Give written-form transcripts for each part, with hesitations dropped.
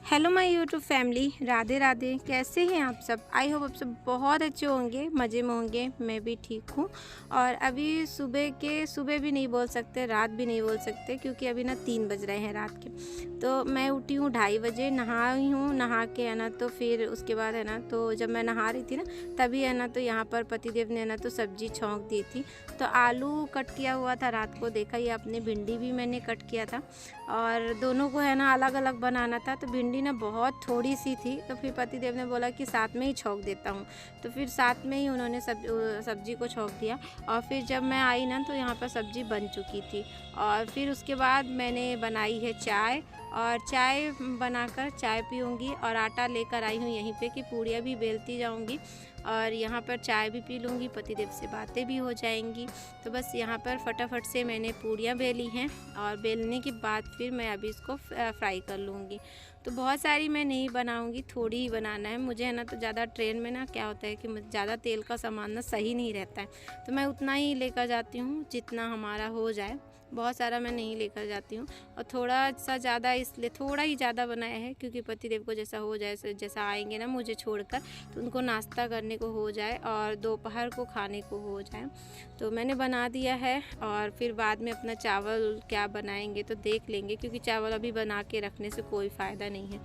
Hello my YouTube family, Radhe Radhe. कैसे हैं आप सब? आई होप आप सब बहुत अच्छे होंगे, मज़े में होंगे। मैं भी ठीक हूँ। और अभी सुबह भी नहीं बोल सकते, रात भी नहीं बोल सकते, क्योंकि अभी ना 3 बज रहे हैं रात के। तो मैं उठी हूँ 2:30 बजे, नहाई हूँ, नहा के है ना तो फिर उसके बाद है ना तो जब मैं नहा रही थी ना तभी है ना तो यहाँ पर पतिदेव ने ना तो सब्जी छौंक दी थी। तो आलू कट किया हुआ था, रात को देखा ही आपने। भिंडी भी मैंने कट किया था और दोनों को है ना अलग अलग बनाना था। तो भिंडी ना बहुत थोड़ी सी थी, तो फिर पतिदेव ने बोला कि साथ में ही छौंक देता हूँ। तो फिर साथ में ही उन्होंने सब्जी को छौंक दिया। और फिर जब मैं आई ना तो यहाँ पर सब्जी बन चुकी थी। और फिर उसके बाद मैंने बनाई है चाय, और चाय बनाकर चाय पीऊँगी। और आटा लेकर आई हूँ यहीं पे कि पूड़ियाँ भी बेलती जाऊँगी और यहाँ पर चाय भी पी लूँगी, पतिदेव से बातें भी हो जाएंगी। तो बस यहाँ पर फटाफट से मैंने पूड़ियाँ बेली हैं और बेलने के बाद फिर मैं अभी इसको फ्राई कर लूँगी। तो बहुत सारी मैं नहीं बनाऊँगी, थोड़ी ही बनाना है मुझे है ना। तो ज़्यादा ट्रेन में ना क्या होता है कि ज़्यादा तेल का सामान ना सही नहीं रहता है, तो मैं उतना ही लेकर जाती हूँ जितना हमारा हो जाए। बहुत सारा मैं नहीं लेकर जाती हूँ। और थोड़ा सा ज़्यादा इसलिए थोड़ा ही ज़्यादा बनाया है क्योंकि पतिदेव को जैसा हो जाए, जैसा आएंगे ना मुझे छोड़कर, तो उनको नाश्ता करने को हो जाए और दोपहर को खाने को हो जाए। तो मैंने बना दिया है और फिर बाद में अपना चावल क्या बनाएंगे तो देख लेंगे, क्योंकि चावल अभी बना के रखने से कोई फ़ायदा नहीं है।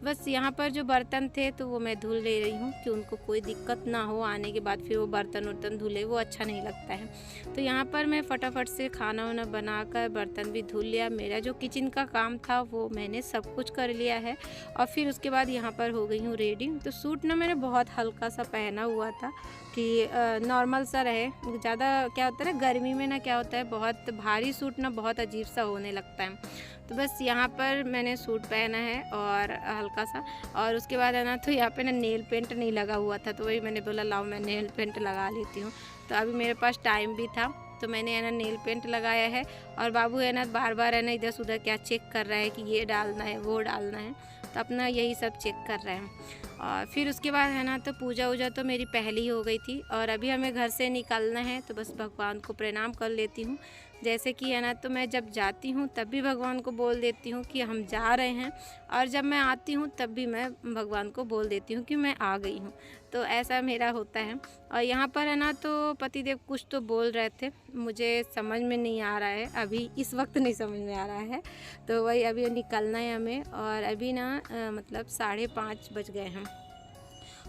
बस यहाँ पर जो बर्तन थे तो वो मैं धुल ले रही हूँ कि उनको कोई दिक्कत ना हो, आने के बाद फिर वो बर्तन धुले, वो अच्छा नहीं लगता है। तो यहाँ पर मैं फटाफट से खाना वाना बनाकर बर्तन भी धुल लिया। मेरा जो किचन का काम था वो मैंने सब कुछ कर लिया है। और फिर उसके बाद यहाँ पर हो गई हूँ रेडी। तो सूट ना मैंने बहुत हल्का सा पहना हुआ था कि नॉर्मल सा रहे। ज़्यादा क्या होता है ना गर्मी में ना क्या होता है, बहुत भारी सूट ना बहुत अजीब सा होने लगता है। तो बस यहाँ पर मैंने सूट पहना है और हल्का सा। और उसके बाद है ना तो यहाँ पे ना नेल पेंट नहीं लगा हुआ था, तो वही मैंने बोला लाओ मैं नेल पेंट लगा लेती हूँ। तो अभी मेरे पास टाइम भी था तो मैंने है ना नेल पेंट लगाया है। और बाबू है ना बार बार है ना इधर उधर क्या चेक कर रहा है कि ये डालना है वो डालना है, तो अपना यही सब चेक कर रहे हैं। और फिर उसके बाद है ना तो पूजा वूजा तो मेरी पहली हो गई थी और अभी हमें घर से निकलना है। तो बस भगवान को प्रणाम कर लेती हूँ। जैसे कि है ना तो मैं जब जाती हूँ तब भी भगवान को बोल देती हूँ कि हम जा रहे हैं, और जब मैं आती हूँ तब भी मैं भगवान को बोल देती हूँ कि मैं आ गई हूँ। तो ऐसा मेरा होता है। और यहाँ पर है ना तो पतिदेव कुछ तो बोल रहे थे, मुझे समझ में नहीं आ रहा है, अभी इस वक्त नहीं समझ में आ रहा है। तो वही अभी निकलना है हमें, और अभी ना मतलब 5:30 बज गए हैं।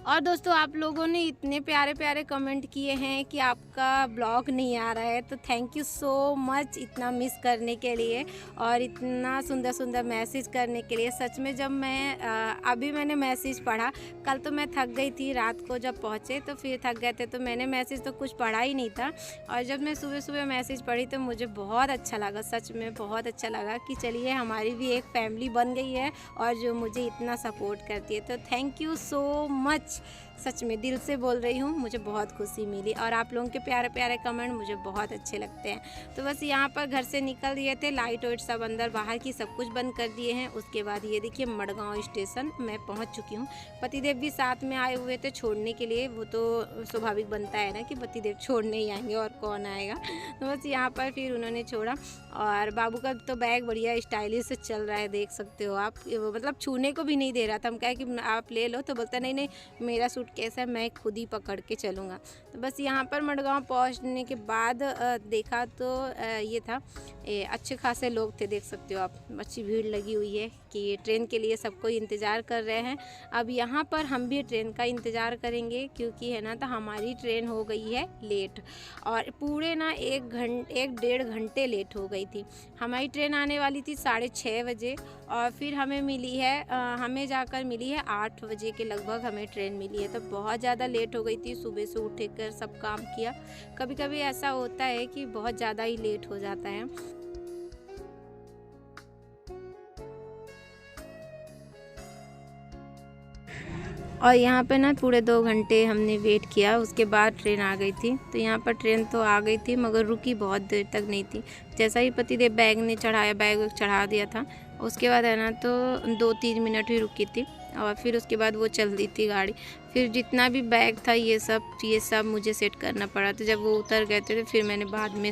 और दोस्तों आप लोगों ने इतने प्यारे प्यारे कमेंट किए हैं कि आपका ब्लॉग नहीं आ रहा है, तो थैंक यू सो मच इतना मिस करने के लिए और इतना सुंदर सुंदर मैसेज करने के लिए। सच में जब मैं अभी मैंने मैसेज पढ़ा, कल तो मैं थक गई थी, रात को जब पहुँचे तो फिर थक गए थे, तो मैंने मैसेज तो कुछ पढ़ा ही नहीं था। और जब मैं सुबह सुबह मैसेज पढ़ी तो मुझे बहुत अच्छा लगा, सच में बहुत अच्छा लगा कि चलिए हमारी भी एक फैमिली बन गई है और जो मुझे इतना सपोर्ट करती है। तो थैंक यू सो मच, सच में दिल से बोल रही हूँ, मुझे बहुत खुशी मिली। और आप लोगों के प्यारे प्यारे कमेंट मुझे बहुत अच्छे लगते हैं। तो बस यहाँ पर घर से निकल दिए थे, लाइट वाइट सब अंदर बाहर की सब कुछ बंद कर दिए हैं। उसके बाद ये देखिए मड़गांव स्टेशन मैं पहुँच चुकी हूँ। पतिदेव भी साथ में आए हुए थे छोड़ने के लिए, वो तो स्वाभाविक बनता है ना कि पतिदेव छोड़ने ही आएंगे और कौन आएगा। तो बस यहाँ पर फिर उन्होंने छोड़ा। और बाबू का तो बैग बढ़िया स्टाइलिश से चल रहा है, देख सकते हो आप, मतलब छूने को भी नहीं दे रहा था। हम कहे कि आप ले लो, तो बोलता नहीं नहीं मेरा सूट कैसा है, मैं खुद ही पकड़ के चलूँगा। तो बस यहाँ पर मड़गांव पहुँचने के बाद देखा तो ये था, अच्छे खासे लोग थे, देख सकते हो आप, अच्छी भीड़ लगी हुई है कि ट्रेन के लिए सब कोई इंतज़ार कर रहे हैं। अब यहाँ पर हम भी ट्रेन का इंतज़ार करेंगे, क्योंकि है ना तो हमारी ट्रेन हो गई है लेट, और पूरे ना 1-1.5 घंटे लेट हो गई थी। हमारी ट्रेन आने वाली थी 6:30 बजे और फिर हमें मिली है हमें जाकर मिली है 8 बजे के लगभग हमें ट्रेन मिली है। तो बहुत ज़्यादा लेट हो गई थी, सुबह से उठ कर सब काम किया। कभी कभी ऐसा होता है कि बहुत ज़्यादा ही लेट हो जाता है। और यहाँ पे ना पूरे 2 घंटे हमने वेट किया, उसके बाद ट्रेन आ गई थी। तो यहाँ पर ट्रेन तो आ गई थी मगर रुकी बहुत देर तक नहीं थी। जैसा ही पतिदेव बैग ने चढ़ाया, बैग चढ़ा दिया था, उसके बाद है ना तो 2-3 मिनट ही रुकी थी और फिर उसके बाद वो चल दी थी गाड़ी। फिर जितना भी बैग था ये सब मुझे सेट करना पड़ा। तो जब वो उतर गए थे तो फिर मैंने बाद में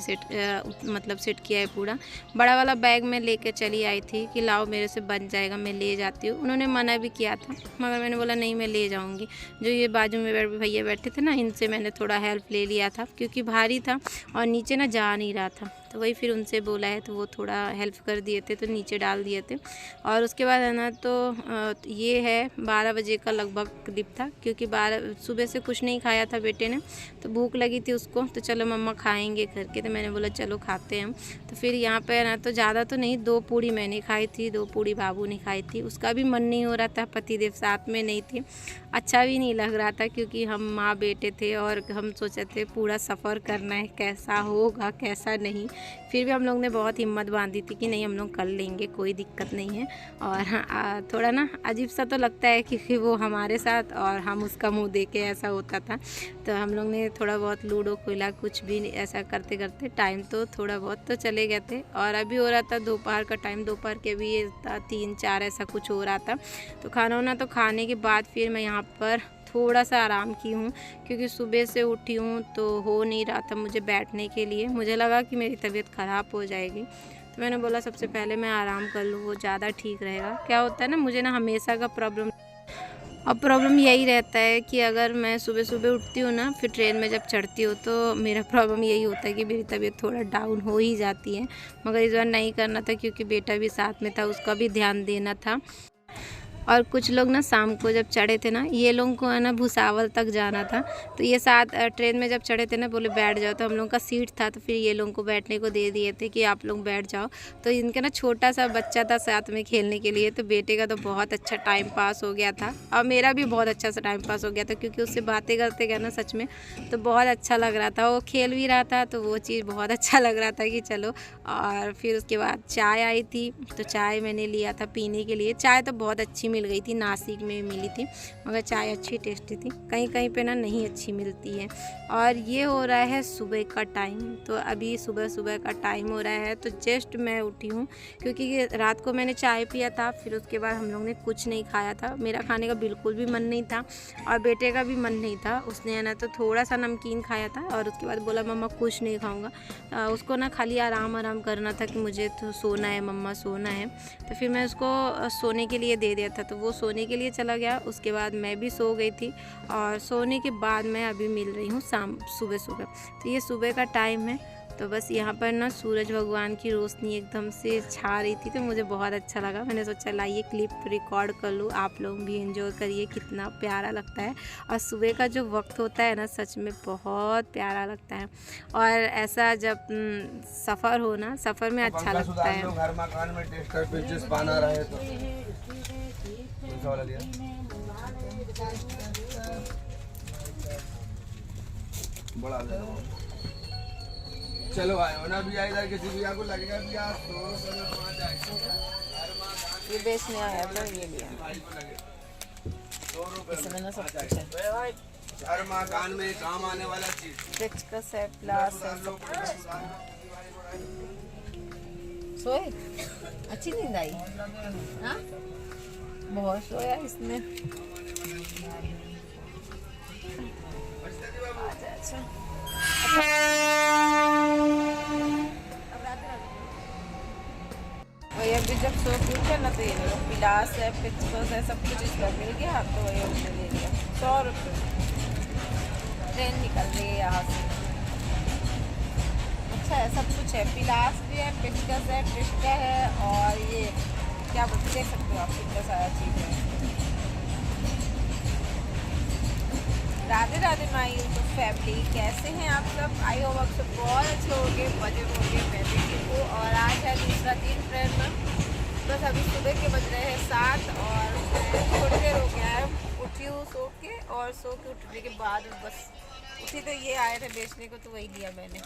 मतलब सेट किया है पूरा। बड़ा वाला बैग मैं लेके चली आई थी कि लाओ मेरे से बन जाएगा, मैं ले जाती हूँ। उन्होंने मना भी किया था मगर मैंने बोला नहीं, मैं ले जाऊँगी। जो ये बाजू में भैया बैठे थे ना, इनसे मैंने थोड़ा हेल्प ले लिया था क्योंकि भारी था और नीचे ना जा नहीं रहा था। तो वही फिर उनसे बोला है तो वो थोड़ा हेल्प कर दिए थे, तो नीचे डाल दिए थे। और उसके बाद है ना तो ये है 12 बजे का लगभग क्लिप था क्योंकि 12 सुबह से कुछ नहीं खाया था बेटे ने, तो भूख लगी थी उसको। तो चलो मम्मा खाएंगे करके, तो मैंने बोला चलो खाते हैं हम। तो फिर यहाँ पे है ना तो ज़्यादा तो नहीं, 2 पूड़ी मैंने खाई थी, 2 पूड़ी बाबू ने खाई थी। उसका भी मन नहीं हो रहा था, पतिदेव साथ में नहीं थे, अच्छा भी नहीं लग रहा था क्योंकि हम माँ बेटे थे और हम सोचे थे पूरा सफ़र करना है, कैसा होगा कैसा नहीं। फिर भी हम लोग ने बहुत हिम्मत बांधी थी कि नहीं हम लोग कर लेंगे, कोई दिक्कत नहीं है। और थोड़ा ना अजीब सा तो लगता है क्योंकि वो हमारे साथ और हम उसका मुंह देखे, ऐसा होता था। तो हम लोग ने थोड़ा बहुत लूडो खेला, कुछ भी ऐसा करते करते टाइम तो थोड़ा बहुत तो चले गए थे। और अभी हो रहा था दोपहर का टाइम, दोपहर के भी 3-4 ऐसा कुछ हो रहा था। तो खाना वाना तो खाने के बाद फिर मैं यहाँ पर थोड़ा सा आराम की हूँ क्योंकि सुबह से उठी हूँ तो हो नहीं रहा था मुझे बैठने के लिए। मुझे लगा कि मेरी तबीयत ख़राब हो जाएगी, तो मैंने बोला सबसे पहले मैं आराम कर लूँ, वो ज़्यादा ठीक रहेगा। क्या होता है ना, मुझे ना हमेशा का प्रॉब्लम यही रहता है कि अगर मैं सुबह सुबह उठती हूँ ना, फिर ट्रेन में जब चढ़ती हूँ तो मेरा प्रॉब्लम यही होता है कि मेरी तबीयत थोड़ा डाउन हो ही जाती है। मगर इस बार नहीं करना था क्योंकि बेटा भी साथ में था, उसका भी ध्यान देना था। और कुछ लोग ना शाम को जब चढ़े थे ना, ये लोगों को है ना भुसावल तक जाना था। तो ये साथ ट्रेन में जब चढ़े थे ना, बोले बैठ जाओ, तो हम लोगों का सीट था तो फिर ये लोगों को बैठने को दे दिए थे कि आप लोग बैठ जाओ। तो इनका ना छोटा सा बच्चा था साथ में खेलने के लिए, तो बेटे का तो बहुत अच्छा टाइम पास हो गया था और मेरा भी बहुत अच्छा सा टाइम पास हो गया था क्योंकि उससे बातें करते गए ना सच में तो बहुत अच्छा लग रहा था। वो खेल भी रहा था तो वो चीज़ बहुत अच्छा लग रहा था कि चलो। और फिर उसके बाद चाय आई थी, तो चाय मैंने लिया था पीने के लिए। चाय तो बहुत अच्छी मिल गई थी, नासिक में मिली थी, मगर चाय अच्छी टेस्टी थी। कहीं कहीं पे ना नहीं अच्छी मिलती है। और ये हो रहा है सुबह का टाइम, तो अभी सुबह सुबह का टाइम हो रहा है। तो जस्ट मैं उठी हूँ क्योंकि रात को मैंने चाय पिया था, फिर उसके बाद हम लोग ने कुछ नहीं खाया था। मेरा खाने का बिल्कुल भी मन नहीं था और बेटे का भी मन नहीं था। उसने है ना तो थोड़ा सा नमकीन खाया था और उसके बाद बोला मम्मा कुछ नहीं खाऊंगा। उसको ना खाली आराम करना था कि मुझे तो सोना है मम्मा, सोना है। तो फिर मैं उसको सोने के लिए दे दिया था, तो वो सोने के लिए चला गया। उसके बाद मैं भी सो गई थी और सोने के बाद मैं अभी मिल रही हूँ सुबह सुबह। तो ये सुबह का टाइम है। तो बस यहाँ पर ना सूरज भगवान की रोशनी एकदम से छा रही थी, तो मुझे बहुत अच्छा लगा। मैंने सोचा लाइए क्लिप रिकॉर्ड कर लूँ, आप लोग भी एंजॉय करिए, कितना प्यारा लगता है। और सुबह का जो वक्त होता है ना सच में बहुत प्यारा लगता है। और ऐसा जब सफ़र हो ना, सफ़र में अच्छा लगता है। चलो आए ना भी इधर किसी भी को लगेगा भी यार ये बेचने आया था, ये लिया इसमें ना सब कुछ है। हर मकान में काम आने वाला चीज, पेचकस है, प्लास है, सब कुछ। सोए अच्छी नींद आई? हाँ बहुत सोया इसमें। अच्छा वही अभी जब सो के उठे ना तो ये लो पिलास है, पेचकस है, सब कुछ इसका मिल गया। तो वही उसने ले लिया 100 रुपये। ट्रेन निकल रही है यहाँ से। अच्छा है, सब कुछ है, पिलास भी है, पेचकस है, पिस्टा है और ये क्या बोलते देख सकते हो आप, कितना सारा चीज़ है। Radhe Radhe my YouTube family, कैसे हैं आप सब? आई होप आप सब बहुत अच्छे होंगे, मजे में होंगे। मैं भी ठीक हूँ। और आज है दूसरा दिन ट्रेन में। बस अभी सुबह के बज रहे हैं 7 और थोड़ी देर हो गया है उठी हूँ सो के। और सो के उठने के बाद बस उठी तो ये आए थे बेचने को, तो वही लिया मैंने।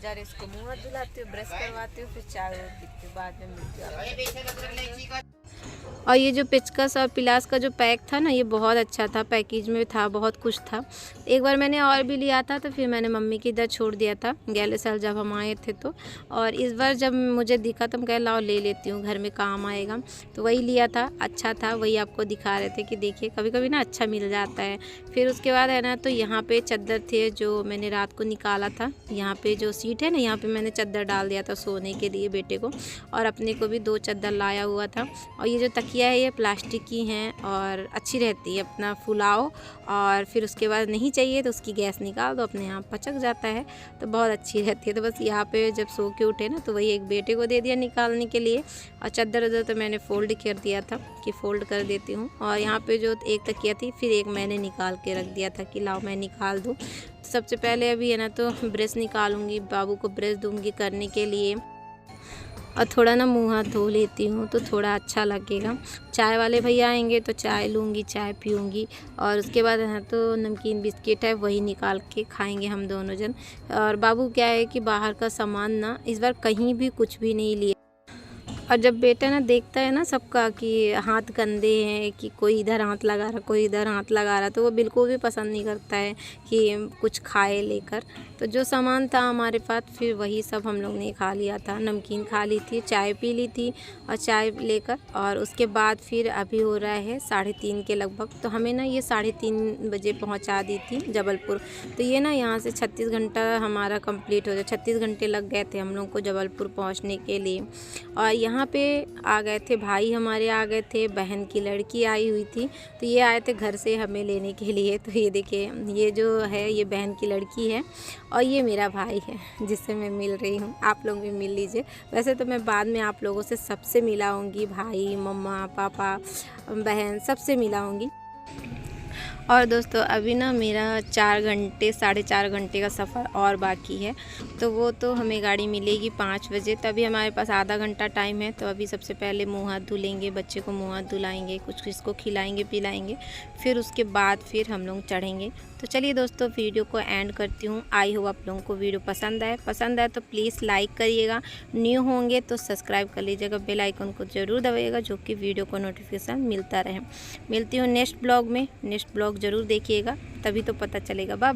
जरा इसको मुँह धुलाती हूँ, ब्रश करवाती हूँ, फिर चाय पीती हूँ, बाद में मिलती हूँ। और ये जो पेचकस और पिलास का जो पैक था ना, ये बहुत अच्छा था, पैकेज में था, बहुत कुछ था। एक बार मैंने और भी लिया था तो फिर मैंने मम्मी की इधर छोड़ दिया था गले साल जब हम आए थे तो। और इस बार जब मुझे दिखा तो मैं कह लाओ ले लेती हूँ, घर में काम आएगा, तो वही लिया था। अच्छा था, वही आपको दिखा रहे थे कि देखिए कभी कभी ना अच्छा मिल जाता है। फिर उसके बाद है ना, तो यहाँ पे चद्दर थे जो मैंने रात को निकाला था। यहाँ पे जो सीट है ना, यहाँ पे मैंने चद्दर डाल दिया था सोने के लिए बेटे को, और अपने को भी 2 चद्दर लाया हुआ था। और ये जो तकिया है ये प्लास्टिक की हैं और अच्छी रहती है, अपना फुलाओ और फिर उसके बाद नहीं चाहिए तो उसकी गैस निकाल दो, अपने आप पचक जाता है, तो बहुत अच्छी रहती है। तो बस यहाँ पे जब सो के उठे ना, तो वही एक बेटे को दे दिया निकालने के लिए। और चद्दर उधर तो मैंने फ़ोल्ड कर दिया था कि फ़ोल्ड कर देती हूँ। और यहाँ पे जो एक तकिया थी, फिर एक मैंने निकाल के रख दिया था कि लाओ मैं निकाल दूँ। तो सबसे पहले अभी है ना, तो ब्रश निकालूँगी, बाबू को ब्रश दूँगी करने के लिए, और थोड़ा ना मुँह हाथ धो लेती हूँ तो थोड़ा अच्छा लगेगा। चाय वाले भैया आएंगे तो चाय लूँगी, चाय पीऊँगी, और उसके बाद है तो नमकीन बिस्किट है वही निकाल के खाएंगे हम दोनों जन। और बाबू क्या है कि बाहर का सामान ना इस बार कहीं भी कुछ भी नहीं लिया। और जब बेटा ना देखता है ना सबका कि हाथ गंदे हैं, कि कोई इधर हाथ लगा रहा, कोई इधर हाथ लगा रहा, तो वो बिल्कुल भी पसंद नहीं करता है कि कुछ खाए लेकर। तो जो सामान था हमारे पास फिर वही सब हम लोग ने खा लिया था। नमकीन खा ली थी, चाय पी ली थी, और चाय लेकर और उसके बाद फिर अभी हो रहा है 3:30 के लगभग। तो हमें ना ये 3:30 बजे पहुंचा दी थी जबलपुर। तो ये ना यहाँ से 36 घंटा हमारा कंप्लीट हो गया, 36 घंटे लग गए थे हम लोग को जबलपुर पहुँचने के लिए। और यहाँ पे आ गए थे भाई हमारे, आ गए थे, बहन की लड़की आई हुई थी, तो ये आए थे घर से हमें लेने के लिए। तो ये देखिए, ये जो है ये बहन की लड़की है, और ये मेरा भाई है जिससे मैं मिल रही हूँ। आप लोग भी मिल लीजिए। वैसे तो मैं बाद में आप लोगों से सबसे मिलाऊंगी, भाई, मम्मा, पापा, बहन, सबसे मिलाऊंगी। और दोस्तों अभी ना मेरा 4 घंटे 4.5 घंटे का सफ़र और बाकी है, तो वो तो हमें गाड़ी मिलेगी 5 बजे। तभी हमारे पास आधा घंटा टाइम है। तो अभी सबसे पहले मुँह हाथ धुलेंगे, बच्चे को मुँह हाथ धुलाएंगे, कुछ इसको खिलाएंगे पिलाएंगे, फिर उसके बाद फिर हम लोग चढ़ेंगे। तो चलिए दोस्तों वीडियो को एंड करती हूँ। आई होप आप लोगों को वीडियो पसंद आए तो प्लीज़ लाइक करिएगा, न्यू होंगे तो सब्सक्राइब कर लीजिएगा, बेल आइकन को ज़रूर दबाइएगा जो कि वीडियो को नोटिफिकेशन मिलता रहे। मिलती हूँ नेक्स्ट ब्लॉग में, नेक्स्ट ब्लॉग ज़रूर देखिएगा, तभी तो पता चलेगा। बाय।